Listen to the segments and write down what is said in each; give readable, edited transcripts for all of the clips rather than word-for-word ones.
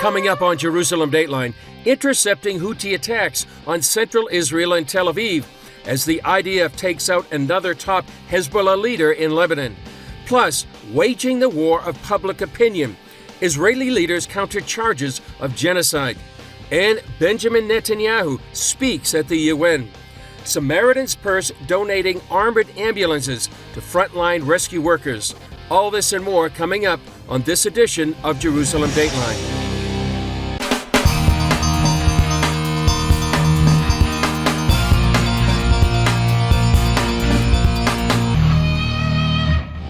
Coming up on Jerusalem Dateline, intercepting Houthi attacks on central Israel and Tel Aviv as the IDF takes out another top Hezbollah leader in Lebanon. Plus, waging the war of public opinion. Israeli leaders counter charges of genocide. And Benjamin Netanyahu speaks at the UN. Samaritan's Purse donating armored ambulances to frontline rescue workers. All this and more coming up on this edition of Jerusalem Dateline.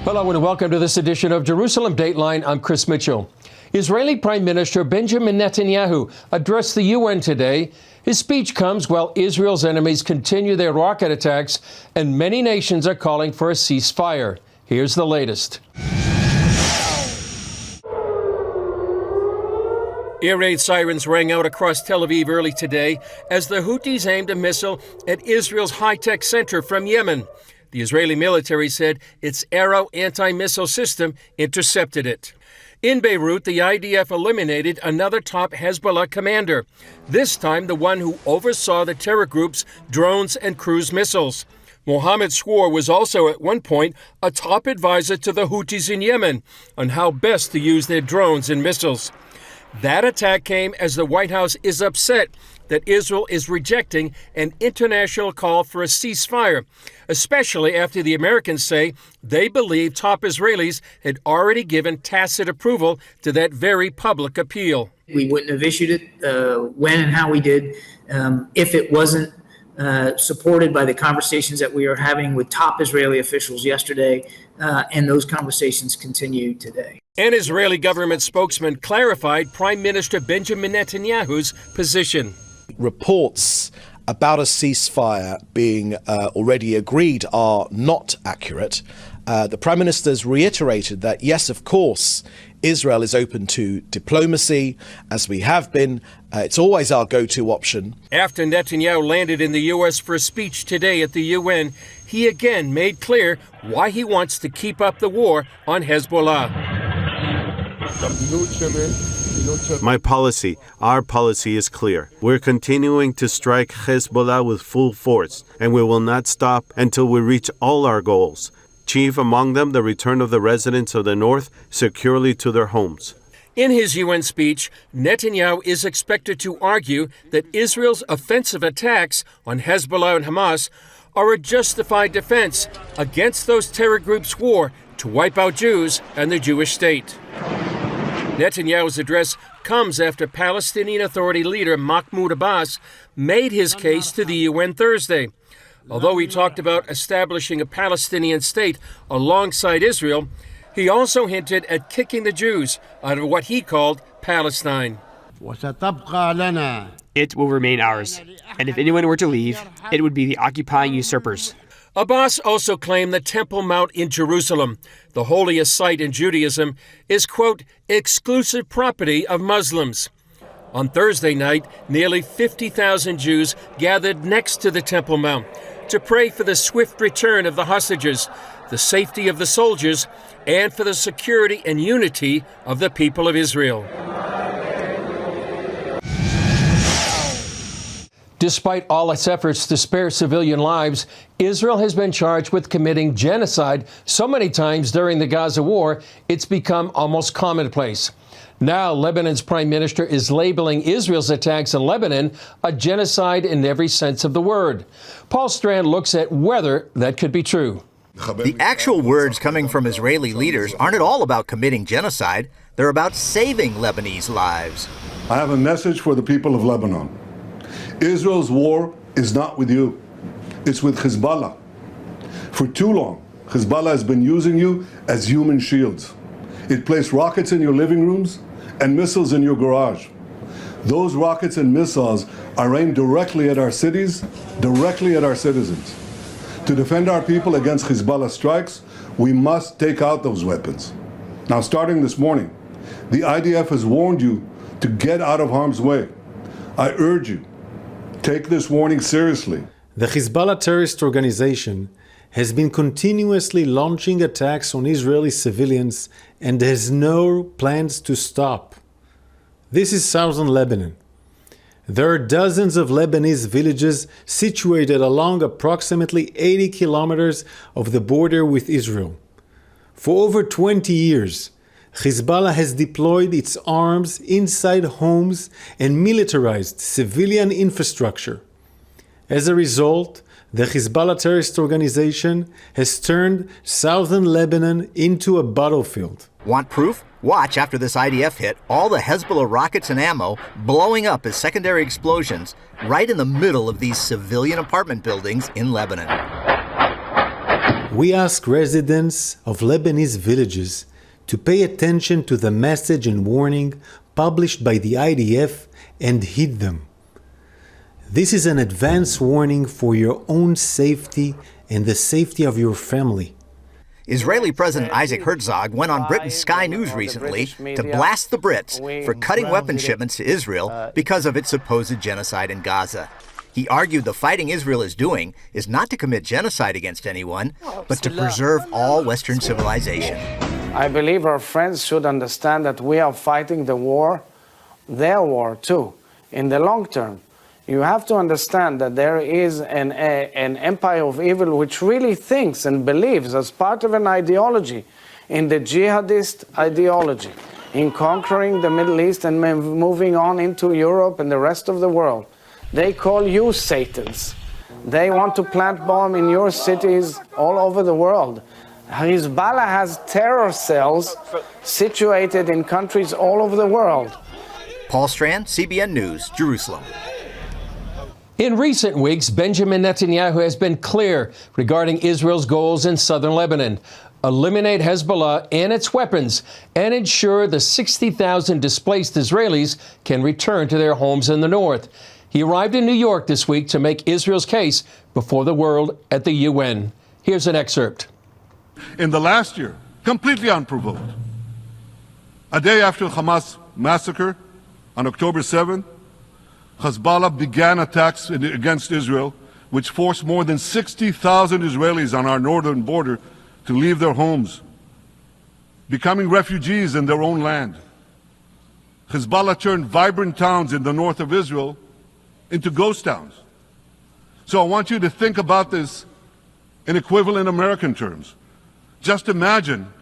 Hello and welcome to this edition of Jerusalem Dateline. I'm Chris Mitchell. Israeli Prime Minister Benjamin Netanyahu addressed the UN today. His speech comes while Israel's enemies continue their rocket attacks and many nations are calling for a ceasefire. Here's the latest. Air raid sirens rang out across Tel Aviv early today as the Houthis aimed a missile at Israel's high-tech center from Yemen. The Israeli military said its Arrow anti-missile system intercepted it. In Beirut, the IDF eliminated another top Hezbollah commander, this time the one who oversaw the terror group's drones and cruise missiles. Mohammed Swar was also at one point a top advisor to the Houthis in Yemen on how best to use their drones and missiles. That attack came as the White House is upset that Israel is rejecting an international call for a ceasefire, especially after the Americans say they believe top Israelis had already given tacit approval to that very public appeal. We wouldn't have issued it when and how we did if it wasn't supported by the conversations that we are having with top Israeli officials yesterday, and those conversations continue today. An Israeli government spokesman clarified Prime Minister Benjamin Netanyahu's position. Reports about a ceasefire being already agreed are not accurate. The Prime Minister's reiterated that, yes, of course, Israel is open to diplomacy, as we have been. It's always our go-to option. After Netanyahu landed in the U.S. for a speech today at the UN, he again made clear why he wants to keep up the war on Hezbollah. My policy, our policy is clear. We're continuing to strike Hezbollah with full force, and we will not stop until we reach all our goals. Chief among them, the return of the residents of the north securely to their homes. In his UN speech, Netanyahu is expected to argue that Israel's offensive attacks on Hezbollah and Hamas are a justified defense against those terror groups' war to wipe out Jews and the Jewish state. Netanyahu's address comes after Palestinian Authority leader Mahmoud Abbas made his case to the UN Thursday. Although he talked about establishing a Palestinian state alongside Israel, he also hinted at kicking the Jews out of what he called Palestine. It will remain ours, and if anyone were to leave, it would be the occupying usurpers. Abbas also claimed the Temple Mount in Jerusalem, the holiest site in Judaism, is, quote, exclusive property of Muslims. On Thursday night, nearly 50,000 Jews gathered next to the Temple Mount to pray for the swift return of the hostages, the safety of the soldiers, and for the security and unity of the people of Israel. Despite all its efforts to spare civilian lives, Israel has been charged with committing genocide so many times during the Gaza war, it's become almost commonplace. Now, Lebanon's prime minister is labeling Israel's attacks in Lebanon a genocide in every sense of the word. Paul Strand looks at whether that could be true. The actual words coming from Israeli leaders aren't at all about committing genocide. They're about saving Lebanese lives. I have a message for the people of Lebanon. Israel's war is not with you. It's with Hezbollah. For too long, Hezbollah has been using you as human shields. It placed rockets in your living rooms and missiles in your garage. Those rockets and missiles are aimed directly at our cities, directly at our citizens. To defend our people against Hezbollah strikes, we must take out those weapons. Now, starting this morning, the IDF has warned you to get out of harm's way. I urge you, take this warning seriously. The Hezbollah terrorist organization has been continuously launching attacks on Israeli civilians and has no plans to stop. This is southern Lebanon. There are dozens of Lebanese villages situated along approximately 80 kilometers of the border with Israel. For over 20 years, Hezbollah has deployed its arms inside homes and militarized civilian infrastructure. As a result, the Hezbollah terrorist organization has turned southern Lebanon into a battlefield. Want proof? Watch after this IDF hit all the Hezbollah rockets and ammo blowing up as secondary explosions right in the middle of these civilian apartment buildings in Lebanon. We ask residents of Lebanese villages to pay attention to the message and warning published by the IDF and heed them. This is an advance warning for your own safety and the safety of your family. Israeli President Isaac Herzog went on Britain's Sky News recently to blast the Brits for cutting weapons shipments to Israel because of its supposed genocide in Gaza. He argued the fighting Israel is doing is not to commit genocide against anyone, but to preserve all Western civilization. I believe our friends should understand that we are fighting the war, their war too, in the long term. You have to understand that there is an empire of evil which really thinks and believes as part of an ideology in the jihadist ideology, in conquering the Middle East and moving on into Europe and the rest of the world. They call you Satans. They want to plant bomb in your cities all over the world. Hezbollah has terror cells situated in countries all over the world. Paul Strand, CBN News, Jerusalem. In recent weeks, Benjamin Netanyahu has been clear regarding Israel's goals in southern Lebanon. Eliminate Hezbollah and its weapons and ensure the 60,000 displaced Israelis can return to their homes in the north. He arrived in New York this week to make Israel's case before the world at the UN. Here's an excerpt. In the last year, completely unprovoked, a day after Hamas massacre on October 7th, Hezbollah began attacks against Israel, which forced more than 60,000 Israelis on our northern border to leave their homes, becoming refugees in their own land. Hezbollah turned vibrant towns in the north of Israel into ghost towns. So I want you to think about this in equivalent American terms. Just imagine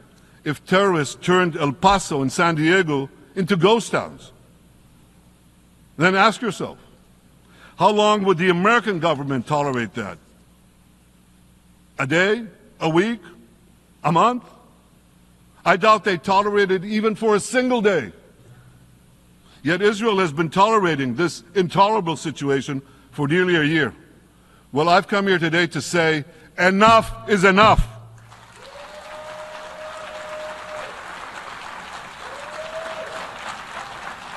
if terrorists turned El Paso and San Diego into ghost towns. Then ask yourself, how long would the American government tolerate that? A day? A week? A month? I doubt they tolerate it even for a single day. Yet Israel has been tolerating this intolerable situation for nearly a year. Well, I've come here today to say, enough is enough.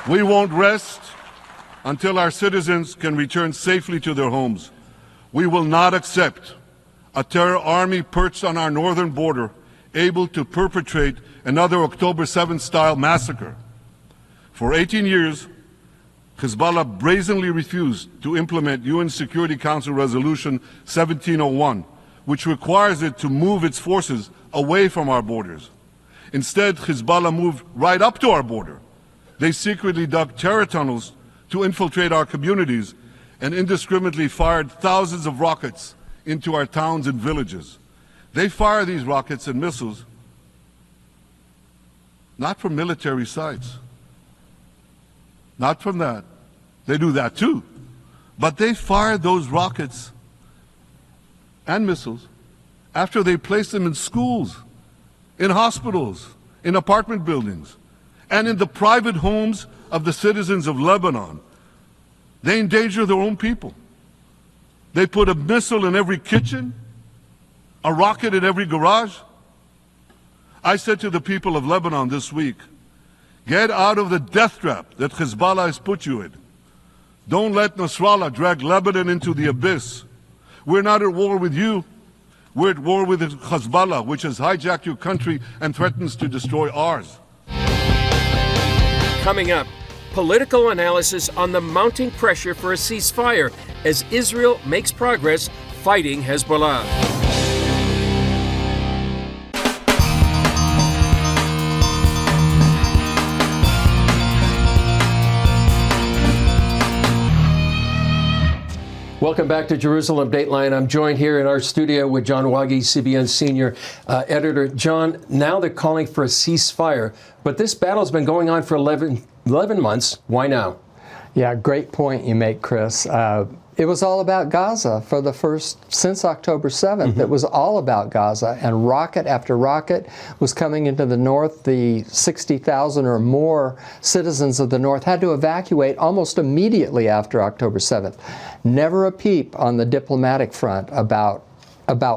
We won't rest until our citizens can return safely to their homes. We will not accept a terror army perched on our northern border, able to perpetrate another October 7th style massacre. For 18 years, Hezbollah brazenly refused to implement UN Security Council Resolution 1701, which requires it to move its forces away from our borders. Instead, Hezbollah moved right up to our border. They secretly dug terror tunnels to infiltrate our communities and indiscriminately fired thousands of rockets into our towns and villages. They fire these rockets and missiles not from military sites, not from that. They do that too. But they fire those rockets and missiles after they place them in schools, in hospitals, in apartment buildings, and in the private homes of the citizens of Lebanon. They endanger their own people. They put a missile in every kitchen, a rocket in every garage. I said to the people of Lebanon this week, get out of the death trap that Hezbollah has put you in. Don't let Nasrallah drag Lebanon into the abyss. We're not at war with you. We're at war with Hezbollah, which has hijacked your country and threatens to destroy ours. Coming up, political analysis on the mounting pressure for a ceasefire as Israel makes progress fighting Hezbollah. Welcome back to Jerusalem Dateline. I'm joined here in our studio with John Wagi, CBN senior editor. John, now they're calling for a ceasefire, but this battle's been going on for 11 months. Why now? Yeah, great point you make, Chris. It was all about Gaza since October 7th. It was all about Gaza, and rocket after rocket was coming into the north. The 60,000 or more citizens of the north had to evacuate almost immediately after October 7th. Never a peep on the diplomatic front about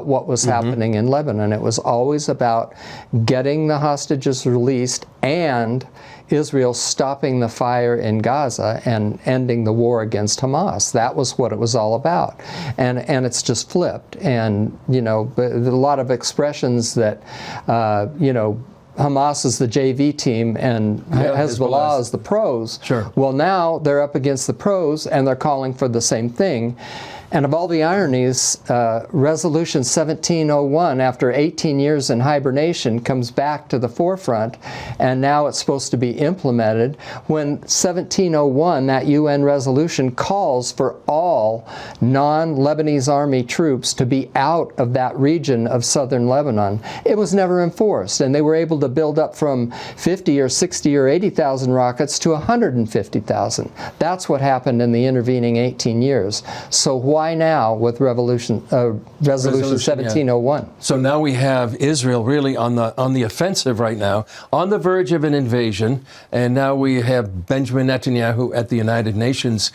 what was happening in Lebanon. It was always about getting the hostages released and Israel stopping the fire in Gaza and ending the war against Hamas. That was what it was all about. And it's just flipped. And, you know, a lot of expressions that, you know, Hamas is the JV team and Hezbollah is the pros. Sure. Well, now they're up against the pros and they're calling for the same thing. And of all the ironies, Resolution 1701, after 18 years in hibernation, comes back to the forefront, and now it's supposed to be implemented when 1701, that UN resolution, calls for all non-Lebanese army troops to be out of that region of southern Lebanon. It was never enforced, and they were able to build up from 50 or 60 or 80,000 rockets to 150,000. That's what happened in the intervening 18 years. So why now with Resolution 1701? Yeah. So now we have Israel really on the offensive right now, on the verge of an invasion, and now we have Benjamin Netanyahu at the United Nations.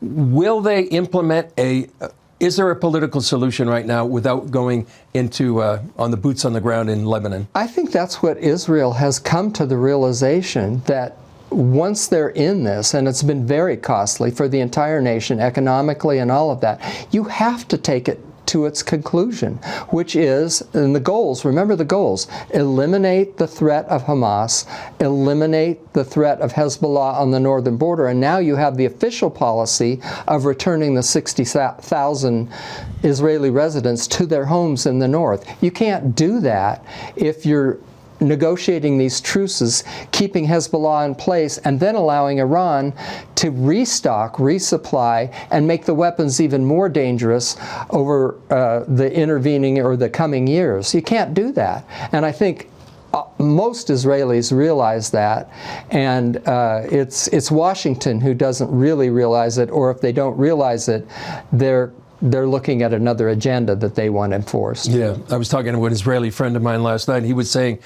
Will they implement is there a political solution right now without going into on the boots on the ground in Lebanon? I think that's what Israel has come to the realization, that once they're in this, and it's been very costly for the entire nation economically and all of that, you have to take it to its conclusion, which is, and the goals, remember the goals, eliminate the threat of Hamas, eliminate the threat of Hezbollah on the northern border, and now you have the official policy of returning the 60,000 Israeli residents to their homes in the north. You can't do that if you're negotiating these truces, keeping Hezbollah in place, and then allowing Iran to restock, resupply, and make the weapons even more dangerous over the intervening or the coming years. You can't do that. And I think most Israelis realize that, and it's Washington who doesn't really realize it, or if they don't realize it, they're looking at another agenda that they want enforced. Yeah, I was talking to an Israeli friend of mine last night, and he was saying,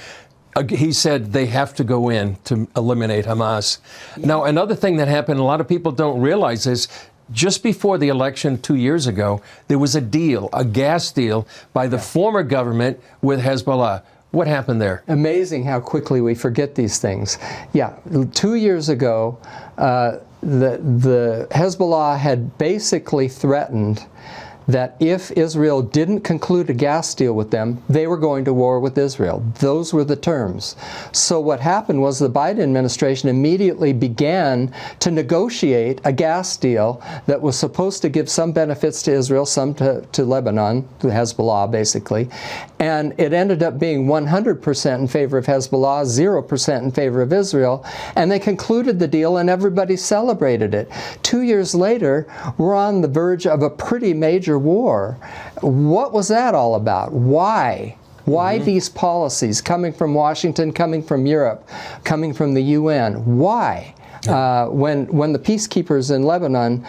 he said they have to go in to eliminate Hamas. Now, another thing that happened, a lot of people don't realize this, just before the election 2 years ago, there was a deal, a gas deal by the former government with Hezbollah. What happened there? Amazing how quickly we forget these things. Yeah, 2 years ago, the Hezbollah had basically threatened that if Israel didn't conclude a gas deal with them, they were going to war with Israel. Those were the terms. So what happened was the Biden administration immediately began to negotiate a gas deal that was supposed to give some benefits to Israel, some to Lebanon, to Hezbollah basically, and it ended up being 100% in favor of Hezbollah, 0% in favor of Israel, and they concluded the deal and everybody celebrated it. 2 years later, we're on the verge of a pretty major war. What was that all about? Why? Why these policies coming from Washington, coming from Europe, coming from the UN? Why? When the peacekeepers in Lebanon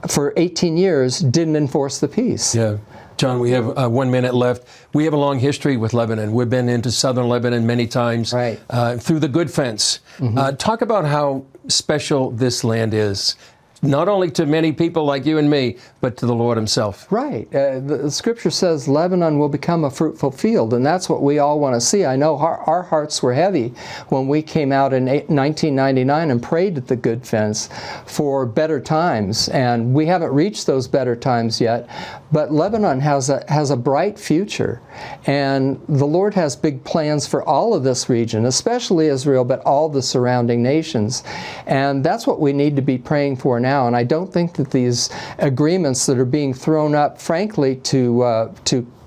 for 18 years didn't enforce the peace. Yeah. John, we have 1 minute left. We have a long history with Lebanon. We've been into southern Lebanon many times, right, through the good fence. Talk about how special this land is, not only to many people like you and me, but to the Lord himself. Right. The scripture says Lebanon will become a fruitful field, and that's what we all want to see. I know our hearts were heavy when we came out in 1999 and prayed at the Good Fence for better times, and we haven't reached those better times yet, but Lebanon has a bright future, and the Lord has big plans for all of this region, especially Israel, but all the surrounding nations, and that's what we need to be praying for now. And I don't think that these agreements that are being thrown up, frankly, to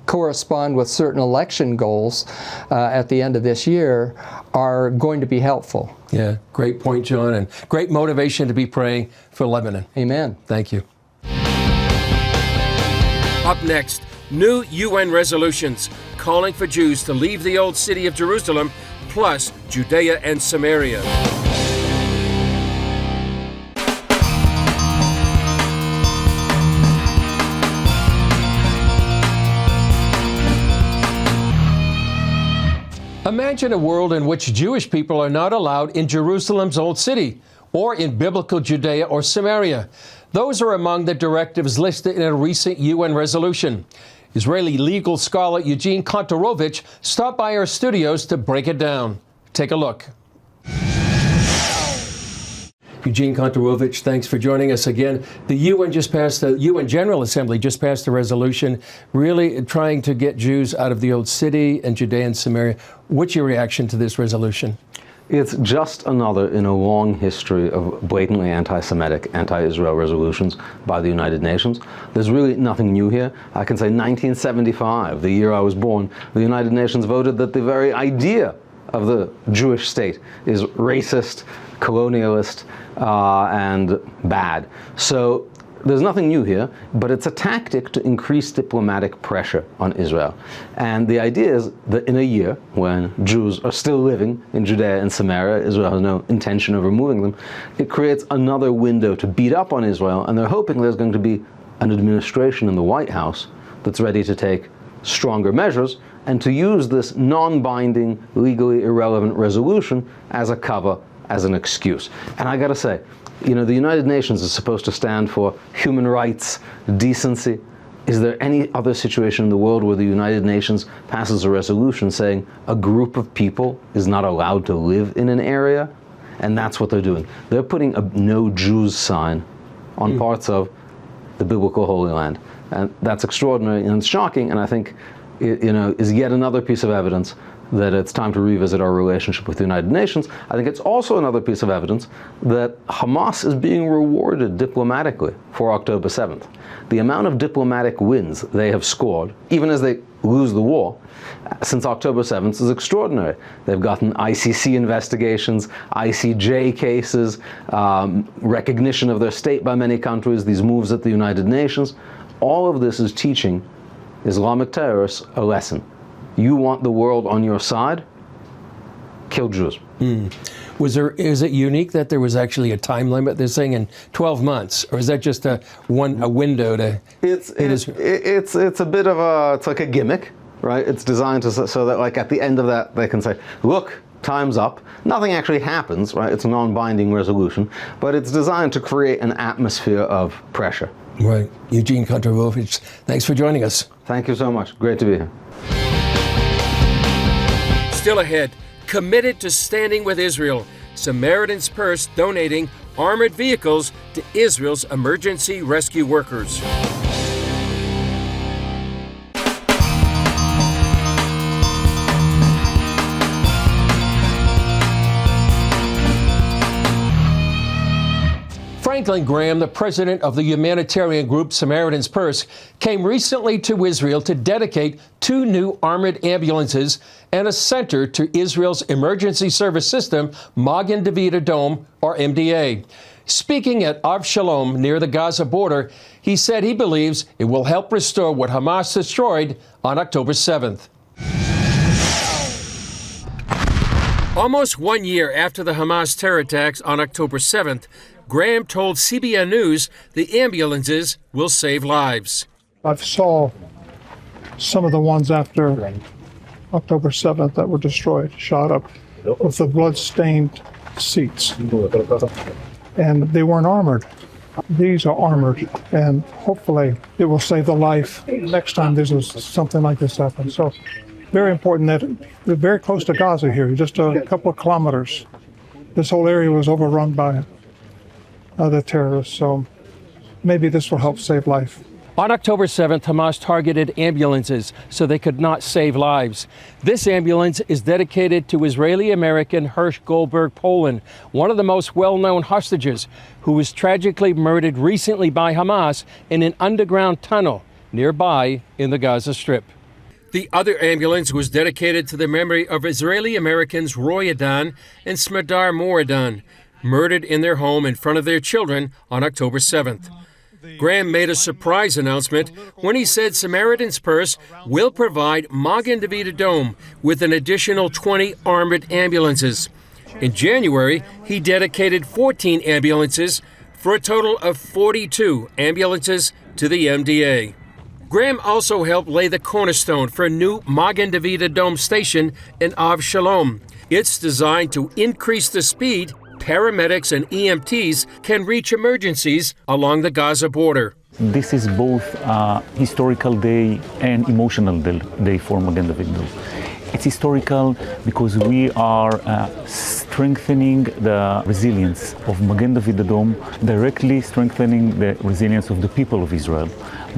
correspond with certain election goals at the end of this year are going to be helpful. Yeah, great point, John, and great motivation to be praying for Lebanon. Amen. Thank you. Up next, new UN resolutions calling for Jews to leave the old city of Jerusalem, plus Judea and Samaria. Imagine a world in which Jewish people are not allowed in Jerusalem's old city or in biblical Judea or Samaria. Those are among the directives listed in a recent UN resolution. Israeli legal scholar Eugene Kontorovich stopped by our studios to break it down. Take a look. Eugene Kontorovich, thanks for joining us again. The UN General Assembly just passed a resolution really trying to get Jews out of the old city and Judea and Samaria. What's your reaction to this resolution? It's just another in a long history of blatantly anti-Semitic, anti-Israel resolutions by the United Nations. There's really nothing new here. I can say 1975, the year I was born, the United Nations voted that the very idea of the Jewish state is racist, colonialist, and bad. So there's nothing new here, but it's a tactic to increase diplomatic pressure on Israel. And the idea is that in a year, when Jews are still living in Judea and Samaria, Israel has no intention of removing them, it creates another window to beat up on Israel, and they're hoping there's going to be an administration in the White House that's ready to take stronger measures and to use this non-binding, legally irrelevant resolution as a cover, as an excuse. And I gotta say, you know, the United Nations is supposed to stand for human rights, decency. Is there any other situation in the world where the United Nations passes a resolution saying a group of people is not allowed to live in an area? And that's what they're doing. They're putting a no Jews sign on parts of the biblical Holy Land. And that's extraordinary and shocking, and I think it, is yet another piece of evidence that it's time to revisit our relationship with the United Nations. I think it's also another piece of evidence that Hamas is being rewarded diplomatically for October 7th. The amount of diplomatic wins they have scored, even as they lose the war, since October 7th is extraordinary. They've gotten ICC investigations, ICJ cases, recognition of their state by many countries, these moves at the United Nations. All of this is teaching Islamic terrorists a lesson. You want the world on your side? Kill Jews. Is it unique that there was actually a time limit? They're saying in 12 months, or is that just a window to? It's a bit of it's like a gimmick, right? It's designed to so that like at the end of that they can say, look, time's up. Nothing actually happens, right? It's a non-binding resolution, but it's designed to create an atmosphere of pressure. Right. Eugene Kontorovich, thanks for joining us. Thank you so much. Great to be here. Still ahead, committed to standing with Israel, Samaritan's Purse donating armored vehicles to Israel's emergency rescue workers. Franklin Graham, the president of the humanitarian group Samaritan's Purse, came recently to Israel to dedicate 2 new armored ambulances and a center to Israel's emergency service system, Magen David Adom, or MDA. Speaking at Av Shalom near the Gaza border, he said he believes it will help restore what Hamas destroyed on October 7th. Almost 1 year after the Hamas terror attacks on October 7th, Graham told CBN News the ambulances will save lives. I saw some of the ones after October 7th that were destroyed, shot up with the blood-stained seats. And they weren't armored. These are armored, and hopefully it will save the life next time there's something like this happens. So very important that we're very close to Gaza here, just a couple of kilometers. This whole area was overrun by the terrorists, so maybe this will help save life. On October 7th, Hamas targeted ambulances so they could not save lives. This ambulance is dedicated to Israeli-American Hirsch Goldberg Poland, one of the most well-known hostages, who was tragically murdered recently by Hamas in an underground tunnel nearby in the Gaza Strip. The other ambulance was dedicated to the memory of Israeli-Americans Roy Adan and Smadar Moradon, murdered in their home in front of their children on October 7th. Graham made a surprise announcement when he said Samaritan's Purse will provide Magen David Adom with an additional 20 armored ambulances. In January, he dedicated 14 ambulances for a total of 42 ambulances to the MDA. Graham also helped lay the cornerstone for a new Magen David Adom station in Av Shalom. It's designed to increase the speed paramedics and EMTs can reach emergencies along the Gaza border. This is both a historical day and emotional day for Magen David Adom. It's historical because we are strengthening the resilience of Magen David Adom, directly strengthening the resilience of the people of Israel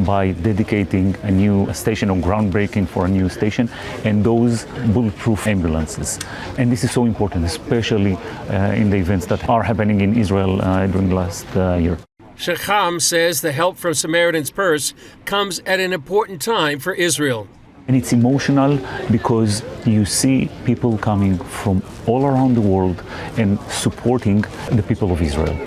by dedicating a new station or groundbreaking for a new station and those bulletproof ambulances. And this is so important, especially in the events that are happening in Israel during the last year. Shacham says the help from Samaritan's Purse comes at an important time for Israel. And it's emotional because you see people coming from all around the world and supporting the people of Israel.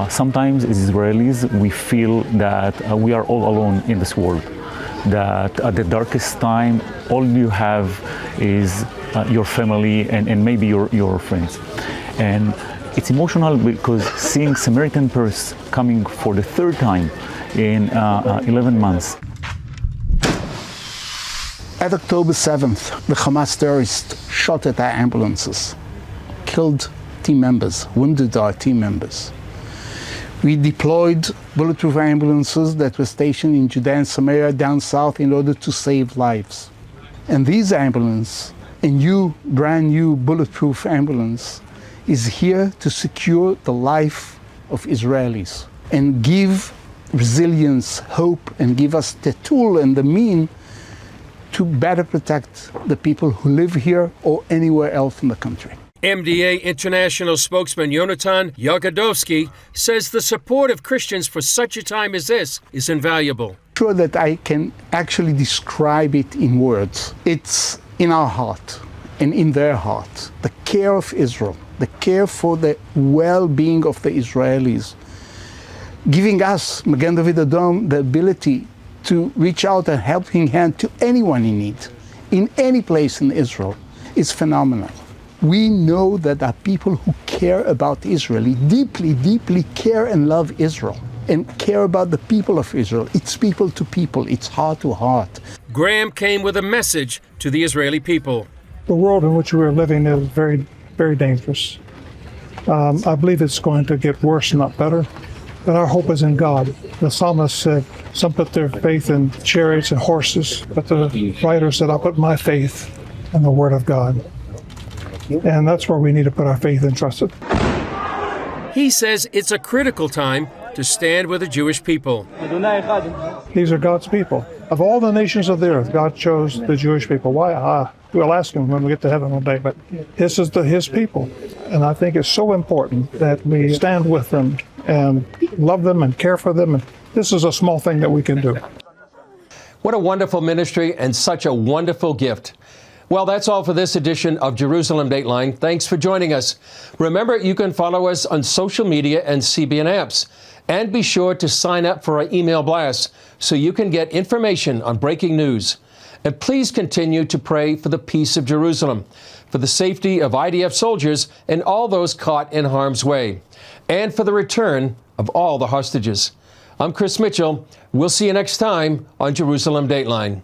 Sometimes as Israelis, we feel that we are all alone in this world, that at the darkest time, all you have is your family and maybe your friends. And it's emotional because seeing Samaritan Purse coming for the third time in 11 months. At October 7th, the Hamas terrorists shot at our ambulances, killed team members, wounded our team members. We deployed bulletproof ambulances that were stationed in Judea and Samaria down south in order to save lives. And these ambulances, a new, brand new bulletproof ambulance, is here to secure the life of Israelis and give resilience, hope, and give us the tool and the mean to better protect the people who live here or anywhere else in the country. MDA International spokesman Yonatan Yagodowski says the support of Christians for such a time as this is invaluable. Sure that I can actually describe it in words. It's in our heart and in their heart. The care of Israel, the care for the well-being of the Israelis, giving us, Magen David Adom, the ability to reach out a helping hand to anyone in need, in any place in Israel, is phenomenal. We know that there are people who care about Israel, deeply, deeply care and love Israel, and care about the people of Israel. It's people to people, it's heart to heart. Graham came with a message to the Israeli people. The world in which we're living is very, very dangerous. I believe it's going to get worse, not better. But our hope is in God. The psalmist said, some put their faith in chariots and horses, but the writer said, I put my faith in the Word of God. And that's where we need to put our faith and trust it. He says it's a critical time to stand with the Jewish people. These are God's people. Of all the nations of the earth, God chose the Jewish people. Why? We'll ask him when we get to heaven one day, but this is his people. And I think it's so important that we stand with them and love them and care for them. And this is a small thing that we can do. What a wonderful ministry and such a wonderful gift. Well, that's all for this edition of Jerusalem Dateline. Thanks for joining us. Remember, you can follow us on social media and CBN apps. And be sure to sign up for our email blasts so you can get information on breaking news. And please continue to pray for the peace of Jerusalem, for the safety of IDF soldiers and all those caught in harm's way, and for the return of all the hostages. I'm Chris Mitchell. We'll see you next time on Jerusalem Dateline.